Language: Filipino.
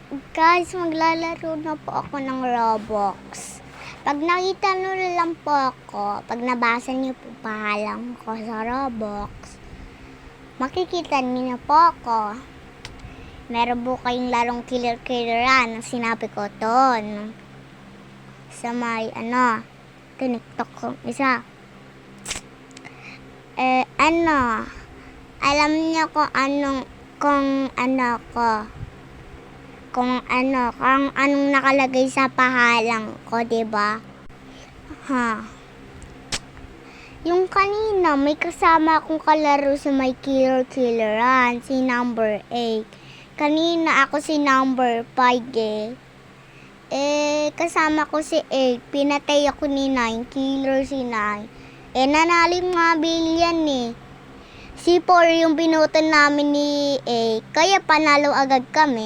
Guys, maglalaro na po ako ng Roblox. Pag nakita nyo lang po ako, pag nabasa niyo po pangalan ko sa Roblox, makikita niyo na po ako. Meron po kayong larong killer-killeran na sinabi ko doon. Sa may tiniktok ko isa. Alam niyo kung anong nakalagay sa pangalan ko, 'di ba? Yung kanina, may kasama akong kalaro sa may killer-killeran, si number 8. Kanina ako si number 5 kasama ko si 8. Pinatay ako ni 9, killer si 9. Nanalo yung mga bilyan Si 4 yung pinutan namin ni 8, kaya panalo agad kami.